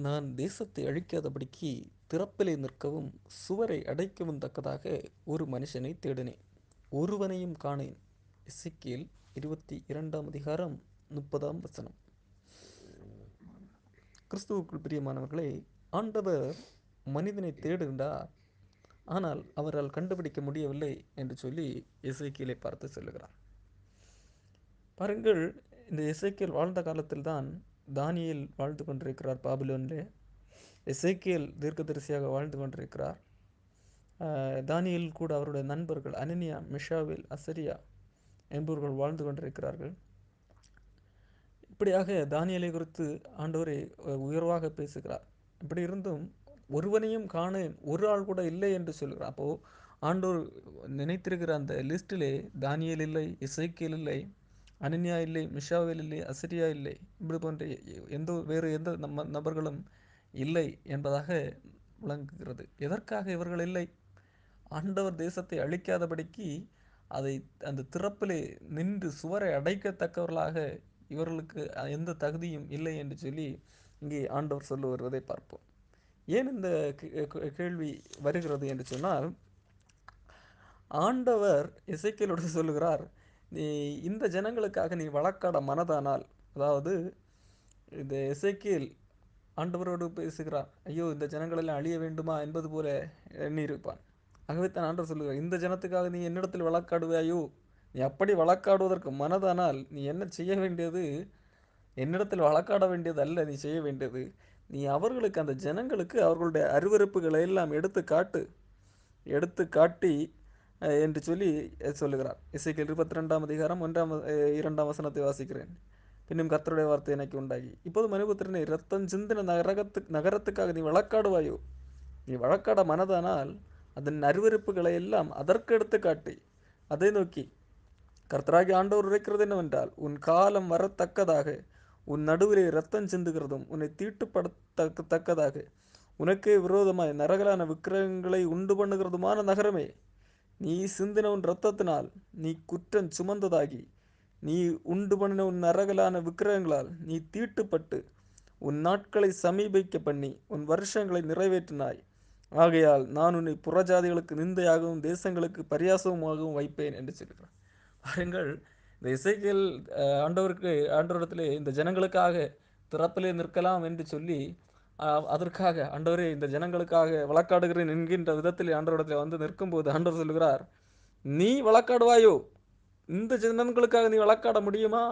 நான் தேசத்தை அழிக்காதபடிக்கு திறப்பிலே நிற்கவும் சுவரை அடைக்கவும் தக்கதாக ஒரு மனுஷனை தேடினேன், ஒருவனையும் காணேன். எசேக்கியேல் 22ஆம் அதிகாரம் 30ஆம் வசனம். கிறிஸ்துவுக்குள் பிரியமானவர்களே, ஆண்டவர் மனிதனை தேடுகின்றார், ஆனால் அவரால் கண்டுபிடிக்க முடியவில்லை என்று சொல்லி எசேக்கியேலை பார்த்து சொல்லுகிறார். பாருங்கள், இந்த எசேக்கியேல் வாழ்ந்த காலத்தில்தான் தானியேல் வாழ்ந்து கொண்டிருக்கிறார் பாபிலோனிலே. எசேக்கியேல் தீர்க்கதரிசியாக வாழ்ந்து கொண்டிருக்கிறார். தானியேல் கூட அவருடைய நண்பர்கள் அனனியா, மிஷாவேல், அசரியா என்பவர்கள் வாழ்ந்து கொண்டிருக்கிறார்கள். இப்படியாக தானியேலை குறித்து ஆண்டவரை உயர்வாக பேசுகிறார். இப்படி இருந்தும் ஒருவனையும் காணேன், ஒரு ஆள் கூட இல்லை என்று சொல்கிறார். அப்போது ஆண்டவர் நினைத்திருக்கிற அந்த லிஸ்டிலே தானியேல் இல்லை, எசேக்கியேல் இல்லை, அனனியா இல்லை, மிஷாவேல் இல்லை, அசரியா இல்லை, இப்படி போன்ற வேறு எந்த நபர்களும் இல்லை என்பதாக விளங்குகிறது. எதற்காக இவர்கள் இல்லை? ஆண்டவர் தேசத்தை அழிக்காதபடிக்கு அந்த திறப்பிலே நின்று சுவரை அடைக்கத்தக்கவர்களாக இவர்களுக்கு எந்த தகுதியும் இல்லை என்று சொல்லி இங்கே ஆண்டவர் சொல்ல வருவதை பார்ப்போம். ஏன் இந்த கேள்வி வருகிறது என்று சொன்னால், ஆண்டவர் எசேக்கியேலோடு சொல்லுகிறார், நீ இந்த ஜனங்களுக்காக நீ வழக்காட மனதானால், அதாவது இந்த எசேக்கியேல் ஆண்டவரோடு பேசுகிறார், ஐயோ இந்த ஜனங்கள் எல்லாம் அழிய வேண்டுமா என்பது போல எண்ணியிருப்பான். ஆகவே தான் ஆண்டவர் சொல்லுகிறார், இந்த ஜனத்துக்காக நீ என்னிடத்தில் வழக்காடுவாயோ, நீ அப்படி வழக்காடுவதற்கு மனதானால் நீ என்ன செய்ய வேண்டியது, என்னிடத்தில் வழக்காட வேண்டியது அல்ல, நீ செய்ய வேண்டியது, நீ அவர்களுக்கு, அந்த ஜனங்களுக்கு அவர்களுடைய அருவருப்புகளை எல்லாம் எடுத்து காட்டி என்று சொல்லி சொல்லுகிறார். எசேக்கியேல் 22ஆம் அதிகாரம் 2ஆம் வசனத்தை வாசிக்கிறேன். பின்னும் கர்த்தருடைய வார்த்தை எனக்கு உண்டாகி, இப்போது மனுபுத்திரனே, இரத்தம் சிந்தின நகரத்துக்காக நீ வழக்காடுவாயோ, நீ வழக்காட மனதானால் அதன் அருவருப்புகளை எல்லாம் அதற்கு எடுத்து காட்டி அதை நோக்கி, கர்த்தராகி ஆண்டவர் உரைக்கிறது என்னவென்றால், உன் காலம் வரத்தக்கதாக உன் நடுவிலே இரத்தம் சிந்துகிறதும் உன்னை தீட்டுப்படுத்தத்தக்கதாக உனக்கே விரோதமாய் நரகலான விக்கிரகங்களை உண்டு பண்ணுகிறதுமான நகரமே, நீ சிந்தின உன் இரத்தத்தினால் நீ குற்றம் சுமந்ததாகி, நீ உண்டு பண்ணின உன் நரகலான விக்கிரகங்களால் நீ தீட்டுப்பட்டு உன் நாட்களை சமீபிக்க பண்ணி உன் வருஷங்களை நிறைவேற்றினாய். ஆகையால் நான் உன்னை புறஜாதிகளுக்கு நிந்தையாகவும் தேசங்களுக்கு பரியாசமாகவும் வைப்பேன் என்று சொல்கிறார். பாருங்கள், இந்த எசேக்கியேல் ஆண்டவரிடத்திலே இந்த ஜனங்களுக்காக திறப்பிலே நிற்கலாம் என்று சொல்லி அதற்காக ஆண்டவரே இந்த ஜனங்களுக்காக வழக்காடுகிறேன் என்கின்ற விதத்தில் ஆண்டவரிடத்தில் வந்து நிற்கும்போது ஆண்டவர் சொல்லுகிறார், நீ வழக்காடுவாயோ, இந்த ஜனங்களுக்காக நீ வழக்காட முடியுமா?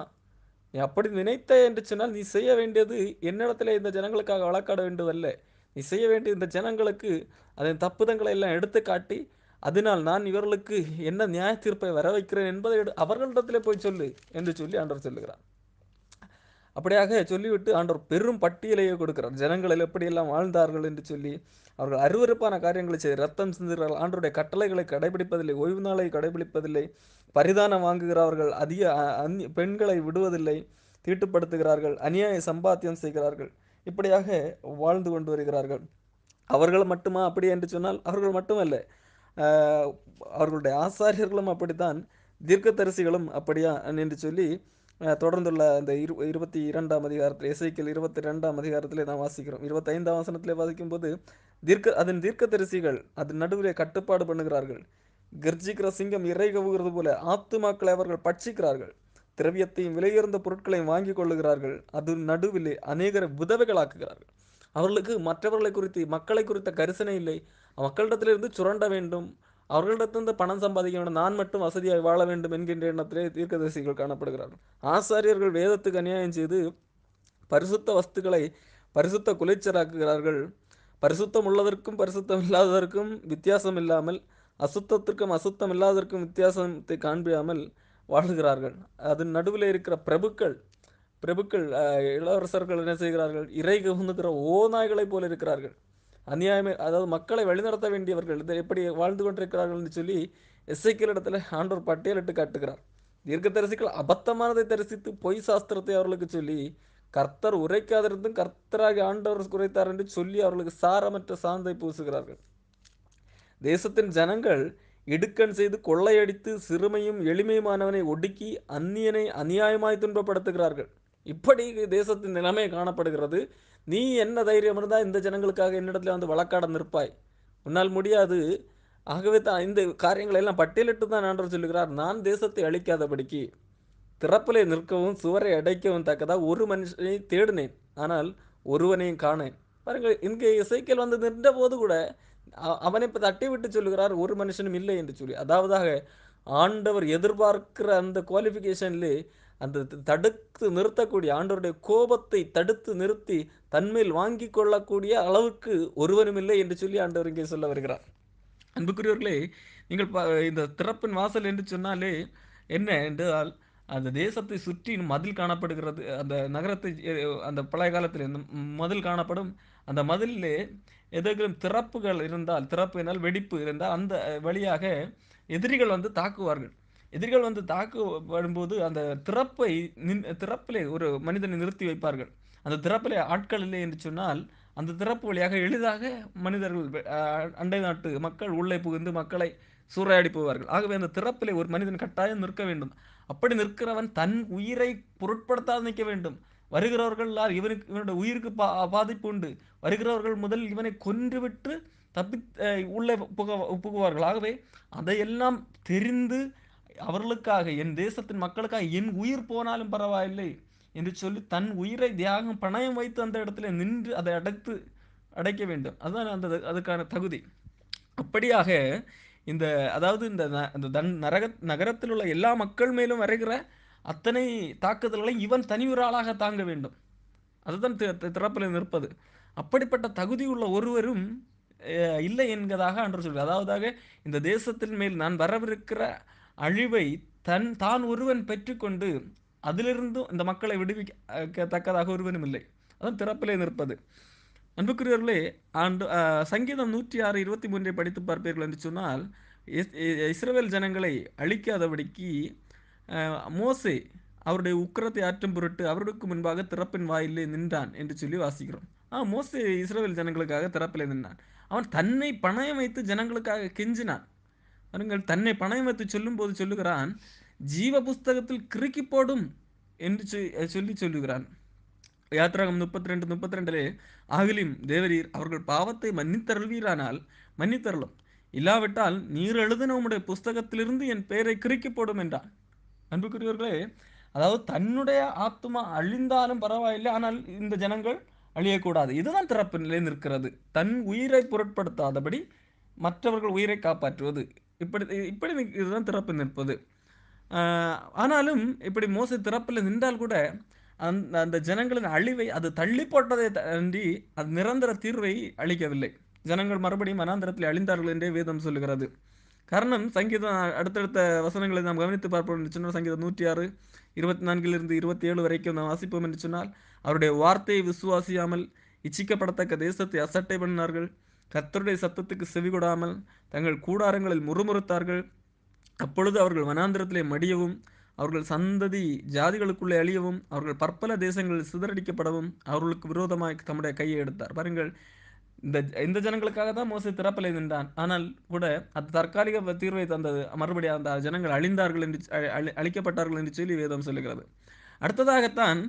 நீ அப்படி நினைத்த என்று சொன்னால் நீ செய்ய வேண்டியது என்னிடத்தில் இந்த ஜனங்களுக்காக வழக்காட வேண்டுவல்ல, நீ செய்ய வேண்டிய இந்த ஜனங்களுக்கு அதன் தப்புதங்களை எல்லாம் எடுத்து காட்டி, அதனால் நான் இவர்களுக்கு என்ன நியாய தீர்ப்பை வர வைக்கிறேன் என்பதை அவர்களிடத்திலே போய் சொல்லு என்று சொல்லி ஆண்டவர் சொல்லுகிறார். அப்படியாக சொல்லிவிட்டு ஆண்டவர் பெரும் பட்டியலையே கொடுக்கிறார், ஜனங்கள் எப்படியெல்லாம் வாழ்ந்தார்கள் என்று சொல்லி. அவர்கள் அருவருப்பான காரியங்களை செய்து ரத்தம் சிந்துகிறார்கள், ஆண்டருடைய கட்டளைகளை கடைபிடிப்பதில்லை, ஓய்வு நாளை கடைபிடிப்பதில்லை, பரிதானம் வாங்குகிறவர்கள், அதிக பெண்களை விடுவதில்லை, தீட்டுப்படுத்துகிறார்கள், அநியாய சம்பாத்தியம் செய்கிறார்கள், இப்படியாக வாழ்ந்து கொண்டு வருகிறார்கள். அவர்கள் மட்டுமா அப்படி என்று சொன்னால் அவர்கள் மட்டுமல்ல, அவர்களுடைய ஆசாரியர்களும் அப்படித்தான், தீர்க்கதரிசிகளும் அப்படியா என்று சொல்லி தொடர்ந்துள்ள அந்த 22ஆம் அதிகாரத்தில், எசேக்கியேல் 22ஆம் அதிகாரத்திலே நாம் வாசிக்கிறோம். 25ஆம் வசனத்திலே வாசிக்கும்போது, அதன் தீர்க்கதரிசிகள் அதன் நடுவிலே கட்டுப்பாடு பண்ணுகிறார்கள், கர்ஜிக்கிற சிங்கம் இறை கவுகிறது போல ஆத்துமாக்களை அவர்கள் பட்சிக்கிறார்கள், திரவியத்தையும் விலையுயர்ந்த பொருட்களையும் வாங்கி கொள்ளுகிறார்கள், அது நடுவிலே அநேகரை விதவைகளாக்குகிறார்கள். அவர்களுக்கு மற்றவர்களை குறித்து, மக்களை குறித்த கரிசனை இல்லை, மக்களிடத்திலிருந்து சுரண்ட வேண்டும், அவர்களிடத்திலிருந்து பணம் சம்பாதிக்க வேண்டும், நான் மட்டும் வசதியாக வாழ வேண்டும் என்கின்ற எண்ணத்திலே தீர்க்கதரிசிகள் காணப்படுகிறார்கள். ஆசாரியர்கள் வேதத்துக்கு அநியாயம் செய்து பரிசுத்த வஸ்துக்களை பரிசுத்த குலைச்சலாக்குகிறார்கள். பரிசுத்தம் உள்ளதற்கும் பரிசுத்தம் இல்லாததற்கும் வித்தியாசம் இல்லாமல், அசுத்தத்திற்கும் அசுத்தம் இல்லாததற்கும் வித்தியாசத்தை காண்பியாமல் வாழ்கிறார்கள். அதன் நடுவில் இருக்கிற பிரபுக்கள் பிரபுக்கள் இளவரசர்கள் என்ன செய்கிறார்கள், இறை கவுந்துகிற ஓநாய்களைப் போல இருக்கிறார்கள். அநியாயமே, அதாவது மக்களை வழிநடத்த வேண்டியவர்கள் இதை எப்படி வாழ்ந்து கொண்டிருக்கிறார்கள் என்று சொல்லி எசேக்கியேல் இடத்துல ஆண்டவர் பட்டியலிட்டு காட்டுகிறார். தீர்க்கதரிசிகள் அபத்தமானதை தரிசித்து பொய் சாஸ்திரத்தை அவர்களுக்கு சொல்லி, கர்த்தர் உரைக்காதிருந்தும் கர்த்தராகி ஆண்டவர் குறைத்தார் என்று சொல்லி அவர்களுக்கு சாரமற்ற சாந்தை பூசுகிறார்கள். தேசத்தின் ஜனங்கள் இடுக்கண் செய்து கொள்ளையடித்து சிறுமையும் எளிமையுமானவனை ஒடுக்கி அந்நியனை அநியாயமாய் துன்பப்படுத்துகிறார்கள். இப்படி தேசத்தின் நிலைமை காணப்படுகிறது. நீ என்ன தைரியம் இருந்தால் இந்த ஜனங்களுக்காக என்னிடத்துல வந்து வழக்காட நிற்பாய்? உன்னால் முடியாது. ஆகவே தான் இந்த காரியங்களை எல்லாம் பட்டியலிட்டு தான் ஆண்டவர் சொல்லுகிறார், நான் தேசத்தை அழிக்காதபடிக்கு திறப்பிலே நிற்கவும் சுவரை அடைக்கவும் தக்கதா ஒரு மனுஷனை தேடினேன், ஆனால் ஒருவனையும் காணேன். பாருங்கள், இங்கே எசேக்கியேல் வந்து நின்றபோது கூட அவனை இப்ப தட்டி விட்டு சொல்லுகிறார், ஒரு மனுஷனும் இல்லை என்று சொல்லி. அதாவதாக ஆண்டவர் எதிர்பார்க்கிற அந்த குவாலிஃபிகேஷன்லே அந்த தடுத்து நிறுத்தக்கூடிய ஆண்டவருடைய கோபத்தை தடுத்து நிறுத்தி தன்மேல் வாங்கி கொள்ளக்கூடிய அளவுக்கு ஒருவனும் இல்லை என்று சொல்லி ஆண்டவர் இங்கே சொல்ல வருகிறார். அன்புக்குரியவர்களே, நீங்கள் இந்த திறப்பின் வாசல் என்று சொன்னாலே என்ன என்றால், அந்த தேசத்தை சுற்றி மதில் காணப்படுகிறது. அந்த நகரத்தை அந்த பழைய காலத்தில் இந்த மதில் காணப்படும். அந்த மதிலிலே ஏதேனும் திறப்புகள் இருந்தால், திறப்பு என்றால் வெடிப்பு இருந்தால், அந்த வழியாக எதிரிகள் வந்து தாக்குவார்கள். எதிரிகள் வந்து தாக்குப்படும்போது அந்த திறப்பிலே ஒரு மனிதனை நிறுத்தி வைப்பார்கள். அந்த திறப்பிலே ஆட்கள் இல்லை என்று சொன்னால், அந்த திறப்பு வழியாக எளிதாக மனிதர்கள் அண்டை நாட்டு மக்கள் உள்ளே புகுந்து மக்களை சூறையாடி போவார்கள். ஆகவே அந்த திறப்பிலே ஒரு மனிதன் கட்டாயம் நிற்க வேண்டும். அப்படி நிற்கிறவன் தன் உயிரை பொருட்படுத்தாது நிற்க வேண்டும். வருகிறவர்களால் இவனுடைய உயிருக்கு பாதிப்பு உண்டு. வருகிறவர்கள் முதல் இவனை கொன்றுவிட்டு தப்பி உள்ளே புகுவார்கள். ஆகவே அதையெல்லாம் தெரிந்து அவர்களுக்காக, என் தேசத்தின் மக்களுக்காக என் உயிர் போனாலும் பரவாயில்லை என்று சொல்லி தன் உயிரை தியாகம் பணயம் வைத்து அந்த இடத்துல நின்று அதை அடைக்க வேண்டும். அதுதான் அதுக்கான தகுதி. அப்படியாக இந்த அதாவது இந்த நகரத்தில் உள்ள எல்லா மக்கள் மேலும் வருகிற அத்தனை தாக்குதல்களை இவன் தனி ஒரு ஆளாக தாங்க வேண்டும். அதுதான் திறப்பில் நிற்பது. அப்படிப்பட்ட தகுதி உள்ள ஒருவரும் இல்லை என்கிறதாக ஆண்டவர் சொல்கிறார். அதாவதாக இந்த தேசத்தின் மேல் நான் வரவிருக்கிற அழிவை தான் ஒருவன் பெற்றுக்கொண்டு அதிலிருந்து இந்த மக்களை விடுவிக்கத்தக்கதாக ஒருவனும் இல்லை. அதான் திறப்பிலே நிற்பது. அன்புக்குரியவர்களே, சங்கீதம் 106:23 படித்து பார்ப்பீர்கள் என்று சொன்னால், இஸ்ரவேல் ஜனங்களை அழிக்காதபடிக்கு மோசே அவருடைய உக்கிரத்தை ஆற்றும் பொருட்டு அவருக்கு முன்பாக திறப்பின் வாயிலே நின்றான் என்று சொல்லி வாசிக்கிறோம். மோசே இஸ்ரவேல் ஜனங்களுக்காக திறப்பிலே நின்றான். அவன் தன்னை பணயம் வைத்து ஜனங்களுக்காக கெஞ்சினான். பாருங்கள், தன்னை பணயம் வைத்து சொல்லும்போது சொல்லுகிறான், ஜீவ புஸ்தகத்தில் கிறுக்கி போடும் என்று சொல்லுகிறான். யாத்ராகம் 32:32 ஆகிலும் தேவரீர் அவர்கள் பாவத்தை மன்னித்தருள்வீரானால் மன்னித்தருளும், இல்லாவிட்டால் நீர் எழுதின உம்முடைய புஸ்தகத்திலிருந்து என் பெயரை கிறுக்கி போடும் என்றான். அன்புக்குரியவர்களே, அதாவது தன்னுடைய ஆத்மா அழிந்தாலும் பரவாயில்லை, ஆனால் இந்த ஜனங்கள் அழியக்கூடாது. இதுதான் திறப்பு நிலை நிற்கிறது. தன் உயிரை பொருட்படுத்தாதபடி மற்றவர்கள் உயிரை காப்பாற்றுவது. இப்படி இதுதான் திறப்பு நிற்பது. ஆனாலும் இப்படி மோசே திறப்பில் நின்றால் கூட அந்த ஜனங்களின் அழிவை அது தள்ளி போட்டதை தாண்டி அது நிரந்தர தீர்வை அளிக்கவில்லை. ஜனங்கள் மறுபடியும் வனாந்திரத்தில் அழிந்தார்கள் என்றே வேதம் சொல்லுகிறது. காரணம், சங்கீதம் அடுத்தடுத்த வசனங்களை நாம் கவனித்து பார்ப்போம் என்று சொன்னால், சங்கீதம் 106:24-27 வரைக்கும் நாம் வாசிப்போம் என்று சொன்னால், அவருடைய வார்த்தையை விசுவாசியாமல் இச்சிக்கப்படத்தக்க தேசத்தை அசட்டை பண்ணினார்கள். கர்த்தருடைய சத்தத்துக்கு செவிகொடாமல் தங்கள் கூடாரங்களில் முறுமுறுத்தார்கள். அப்பொழுது அவர்கள் வனாந்திரத்திலே மடியவும் அவர்கள் சந்ததி ஜாதிகளுக்குள்ளே அழியவும் அவர்கள் பற்பல தேசங்களில் சிதறடிக்கப்படவும் அவர்களுக்கு விரோதமாக தம்முடைய கையை எடுத்தார். பாருங்கள், இந்த ஜனங்களுக்காக தான் மோசே திறப்பிலே நின்றான். ஆனால் கூட அது தற்காலிக தீர்வை தந்தது. மறுபடியும் அந்த ஜனங்கள் அழிந்தார்கள் என்று அழிக்கப்பட்டார்கள் என்று சொல்லி வேதம் சொல்லுகிறது. அடுத்ததாகத்தான்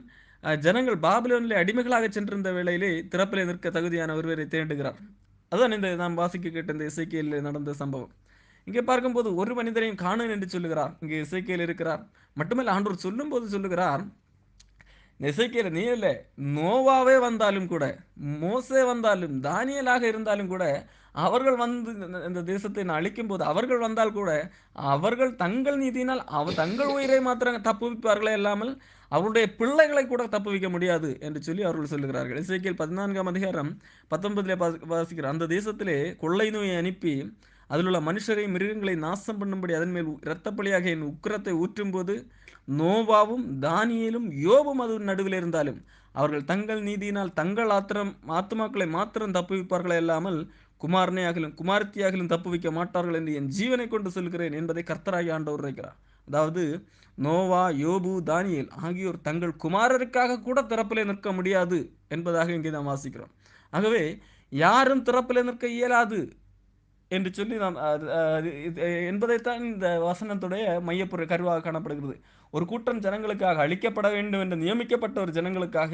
ஜனங்கள் பாபிலோனிலே அடிமைகளாக சென்றிருந்த வேளையிலே திறப்பிலே நிற்க தகுதியான ஒருவரை தேடுகிறார். அதுதான் இந்த நாம் வாசிக்க கேட்ட இந்த எசேக்கியேலில் நடந்த சம்பவம். இங்கே பார்க்கும்போது ஒரு மனிதரையும் காணேன் என்று சொல்லுகிறார். இங்கே எசேக்கியேல் இருக்கிறார். மட்டுமல்ல, ஆண்டவர் சொல்லும் போது சொல்லுகிறார், எசேக்கியேல் நீ இல்லை, நோவாவே வந்தாலும் கூட, மோசே வந்தாலும், தானியேலாக இருந்தாலும் கூட, அவர்கள் வந்து இந்த தேசத்தை அழிக்கும் போது அவர்கள் வந்தால் கூட அவர்கள் தங்கள் நீதியினால் தங்கள் உயிரை மாத்திரம் தப்புவிப்பார்களே இல்லாமல் அவருடைய பிள்ளைகளை கூட தப்புவிக்க முடியாது என்று சொல்லி அவர்கள் சொல்லுகிறார்கள். எசேக்கியேல் 14:19 வாசிக்கிறார், அந்த தேசத்திலே கொள்ளை நோயை அனுப்பி அதில் உள்ள மனுஷரை மிருகங்களை நாசம் பண்ணும்படி அதன் மேல் இரத்தப்பலியாக என் உக்கிரத்தை ஊற்றும்போது நோவாவும் தானியேலும் யோபும் அது நடுவில் இருந்தாலும் அவர்கள் தங்கள் நீதியினால் தங்கள் ஆத்துமாக்களை மாத்திரம் தப்புவிப்பார்களே இல்லாமல் குமாரனையாகலும் குமாரத்தியாகலும் தப்புவிக்க மாட்டார்கள் என்று என் ஜீவனை கொண்டு சொல்கிறேன் என்பதை கர்த்தராகி ஆண்டவர் உரைக்கிறார். அதாவது நோவா, யோபு, தானியேல் ஆகியோர் தங்கள் குமாரருக்காக கூட திறப்பிலே நிற்க முடியாது என்பதாக இங்கே நாம் வாசிக்கிறோம். ஆகவே யாரும் திறப்பிலே நிற்க இயலாது என்று சொல்லி நாம் என்பதைத்தான் இந்த வசனத்துடைய மையப்புற கருவாக காணப்படுகிறது. ஒரு கூட்டம் ஜனங்களுக்காக அழிக்கப்பட வேண்டும் என்று நியமிக்கப்பட்ட ஒரு ஜனங்களுக்காக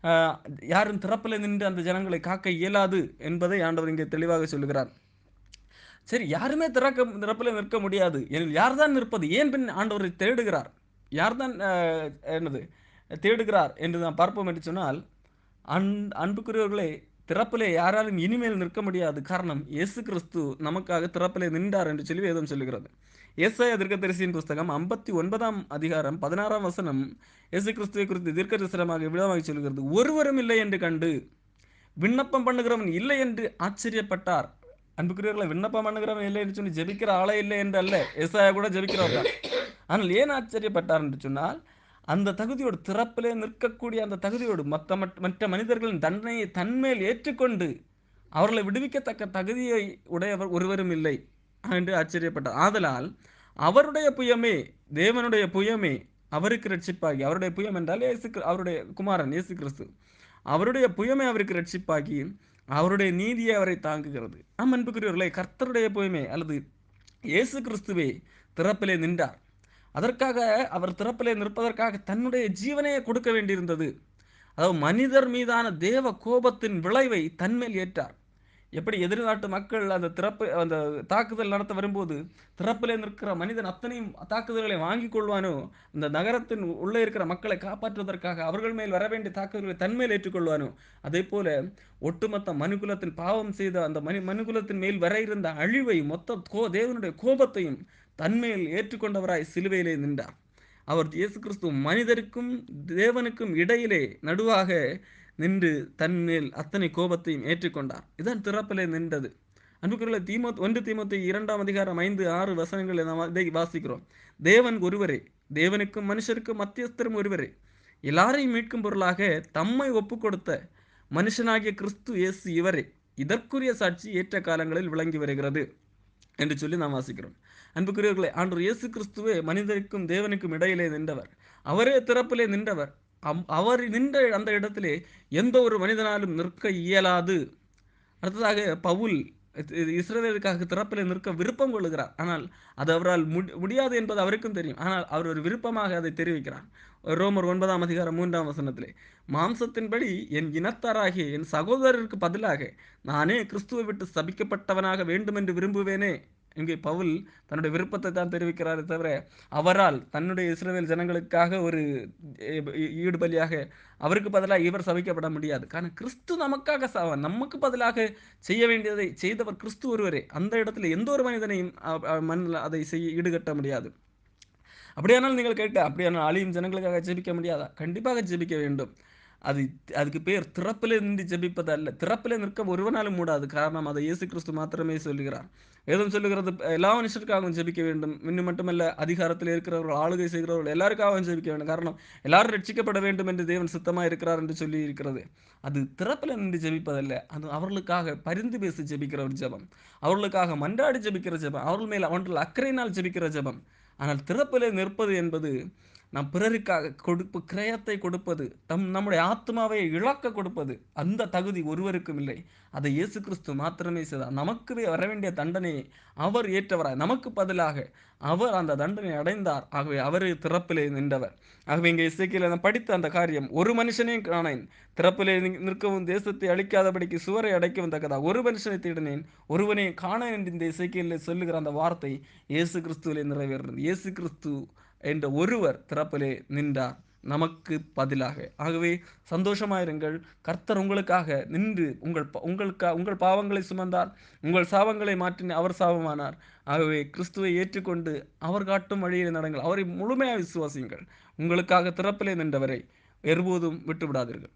அஹ், யாரும் திறப்பில் நின்று அந்த ஜனங்களை காக்க இயலாது என்பதை ஆண்டவர் இங்கே தெளிவாக சொல்லுகிறார். சரி, யாருமே திறப்பில் நிற்க முடியாது எனில் யார்தான் நிற்பது? ஏன் பின் ஆண்டவரை தேடுகிறார்? யார்தான் என்னது தேடுகிறார் என்று நாம் பார்ப்போம் என்று சொன்னால், அன் அன்புக்குரியவர்களே, திறப்பிலே யாராலும் இனிமேல் நிற்க முடியாது. காரணம், இயேசு கிறிஸ்து நமக்காக திறப்பிலே நின்றார் என்று சொல்லி வேதம் சொல்லுகிறது. ஏசாயா தீர்க்கதரிசியின் புஸ்தகம் 59ஆம் அதிகாரம் 16ஆம் வசனம் இயேசு கிறிஸ்துவை குறித்து தீர்க்கதரிசனமாக விதமாக சொல்கிறது. ஒருவரும் இல்லை என்று கண்டு விண்ணப்பம் பண்ணுகிறவன் இல்லை என்று ஆச்சரியப்பட்டார். அன்புக்குரியவர்களை, விண்ணப்பம் பண்ணுகிறவன் இல்லை என்று சொல்லி ஜெபிக்கிற ஆளே இல்லை என்று அல்ல, ஏசாயா கூட ஜெபிக்கிறவர் தான். ஆனால் ஏன் ஆச்சரியப்பட்டார் என்று சொன்னால், அந்த தகுதியோடு, திறப்பிலே நிற்கக்கூடிய அந்த தகுதியோடு, மற்ற மனிதர்களின் தண்டனையை தன்மேல் ஏற்றுக்கொண்டு அவர்களை விடுவிக்கத்தக்க தகுதியை உடையவர் ஒருவரும் இல்லை என்று ஆச்சரியப்பட்டார். ஆதலால் அவருடைய புயமே, தேவனுடைய புயமே அவருக்கு ரட்சிப்பாகி, அவருடைய புயம் என்றால் அவருடைய குமாரன் இயேசு கிறிஸ்து, அவருடைய புயமே அவருக்கு ரட்சிப்பாகி அவருடைய நீதியை அவரை தாங்குகிறது. அன்புக்குரியவர்களே, கர்த்தருடைய புயமே அல்லது இயேசு கிறிஸ்துவே திறப்பிலே நின்றார். அதற்காக அவர் திறப்பிலே நிற்பதற்காக தன்னுடைய ஜீவனையே கொடுக்க வேண்டியிருந்தது. அதாவது மனிதர் மீதான தேவ கோபத்தின் விளைவை தன்மேல் ஏற்றார். எப்படி எதிர்நாட்டு மக்கள் அந்த தாக்குதல் நடத்த வரும்போது திறப்பிலே நிற்கிற மனிதன் அத்தனையும் தாக்குதல்களை வாங்கி கொள்வானோ, இந்த நகரத்தின் உள்ளே இருக்கிற மக்களை காப்பாற்றுவதற்காக அவர்கள் மேல் வர வேண்டிய தாக்குதல்களை தன்மேல் ஏற்றுக்கொள்வானோ, அதே போல ஒட்டுமொத்த மனுகுலத்தின் பாவம் செய்த அந்த மனுகுலத்தின் மேல் வர இருந்த அழிவை, மொத்த தேவனுடைய கோபத்தையும் தன்மேல் ஏற்றுக்கொண்டவராய் சிலுவையிலே நின்றார். அவர் இயேசு கிறிஸ்து மனிதருக்கும் தேவனுக்கும் இடையிலே நடுவாக நின்று தன்மேல் அத்தனை கோபத்தையும் ஏற்றுக்கொண்டார். இதான் திறப்பிலே நின்றது. அன்புக்குரிய 1 தீமோத்தேயு 2ஆம் அதிகாரம் 5, 6 வசனங்களை நாம் இதை வாசிக்கிறோம். தேவன் ஒருவரே, தேவனுக்கும் மனுஷருக்கும் மத்தியஸ்தரும் ஒருவரே, எல்லாரையும் மீட்கும் பொருளாக தம்மை ஒப்பு கொடுத்த மனுஷனாகிய கிறிஸ்து இயேசு இவரே, இதற்குரிய சாட்சி ஏற்ற காலங்களில் விளங்கி வருகிறது என்று சொல்லி நாம் வாசிக்கிறோம். அன்புக்குரியவர்களே, ஆண்டவர் இயேசு கிறிஸ்துவே மனிதருக்கும் தேவனுக்கும் இடையிலே நின்றவர். அவரே திறப்பிலே நின்றவர். அவர் நின்ற அந்த இடத்திலே எந்த ஒரு மனிதனாலும் நிற்க இயலாது. அடுத்ததாக பவுல் இஸ்ரவேலுக்காக திறப்பிலே நிற்க விருப்பம் கொள்ளுகிறார். ஆனால் அது அவரால் முடியாது என்பது அவருக்கும் தெரியும். ஆனால் அவர் ஒரு விருப்பமாக அதை தெரிவிக்கிறார். ரோமர் 9ஆம் அதிகாரம் 3ஆம் வசனத்திலே, மாம்சத்தின்படி என் இனத்தாராகிய என் சகோதரருக்கு பதிலாக நானே கிறிஸ்துவை விட்டு சபிக்கப்பட்டவனாக வேண்டும் என்று விரும்புவேனே. இங்கே பவுல் தன்னுடைய விருப்பத்தை தான் தெரிவிக்கிறாரே தவிர, அவரால் தன்னுடைய இஸ்ரவேல் ஜனங்களுக்காக ஒரு ஈடுபலியாக அவருக்கு பதிலாக இவர் சபிக்கப்பட முடியாது. காரணம், கிறிஸ்து நமக்காக நமக்கு பதிலாக செய்ய வேண்டியதை செய்தவர் கிறிஸ்து ஒருவரே. அந்த இடத்துல எந்த ஒரு மனிதனையும் மண்ணில் அதை ஈடுகட்ட முடியாது. அப்படியானால் நீங்கள் அப்படியானால் அழியும் ஜனங்களுக்காக ஜெபிக்க முடியாதா? கண்டிப்பாக ஜெபிக்க வேண்டும். அதுக்கு பேர் திறப்பிலே நின்று ஜெபிப்பது அல்ல. திறப்பிலே நிற்க ஒருவனாலும் மூடாது. காரணம், அதை இயேசு கிறிஸ்து மாத்திரமே சொல்லுகிறார். வேதம் சொல்லுகிறது, எல்லா மனுஷருக்காகவும் ஜெபிக்க வேண்டும். இன்னும் மட்டுமல்ல, அதிகாரத்தில் இருக்கிறவர்கள், ஆளுகை செய்கிறவர்கள் எல்லாருக்காகவும் ஜெபிக்க வேண்டும். காரணம், எல்லாரும் ரட்சிக்கப்பட வேண்டும் என்று தேவன் சித்தமாக இருக்கிறார் என்று சொல்லி இருக்கிறது. அது திறப்பில் நின்று ஜெபிப்பதல்ல. அது அவர்களுக்காக பரிந்து பேசி ஜெபிக்கிற ஒரு ஜெபம், அவர்களுக்காக மன்றாடி ஜெபிக்கிற ஜெபம், அவர்கள் மேல் அவர்கள் அக்கறையினால் ஜெபிக்கிற ஜெபம். ஆனால் திறப்பிலே நிற்பது என்பது நாம் பிறருக்காக கிரயத்தை கொடுப்பது, நம்முடைய ஆத்மாவை இழக்க கொடுப்பது. அந்த தகுதி ஒருவருக்கும் இல்லை. அதை இயேசு கிறிஸ்து மாத்திரமே செய்தார். நமக்கு வர வேண்டிய தண்டனையை அவர் ஏற்றவராய் நமக்கு பதிலாக அவர் அந்த தண்டனை அடைந்தார். ஆகவே அவரே திறப்பிலே நின்றவர். ஆகவே இங்கே எசேக்கியேல் படித்த அந்த காரியம், ஒரு மனுஷனையும் காணேன், திறப்பிலே நிற்கவும் தேசத்தை அழிக்காதபடிக்கு சுவரை அடைக்கவும் தக்கதா ஒரு மனுஷனை தேடினேன், ஒருவனை காணேன் என்று இந்த எசேக்கியேலில் சொல்லுகிற அந்த வார்த்தை இயேசு கிறிஸ்துவிலே நிறைவேறுகிறது. இயேசு கிறிஸ்து என்ற ஒருவர் திறப்பிலே நின்றார் நமக்கு பதிலாக. ஆகவே சந்தோஷமாயிருங்கள். கர்த்தர் உங்களுக்காக நின்று உங்கள் பாவங்களை சுமந்தார், உங்கள் சாபங்களை மாற்றி அவர் சாபமானார். ஆகவே கிறிஸ்துவை ஏற்றுக்கொண்டு அவர் காட்டும் வழியில் நடங்கள். அவரை முழுமையாக விசுவாசியுங்கள். உங்களுக்காக திறப்பிலே நின்றவரை ஒருபோதும் விட்டுவிடாதீர்கள்.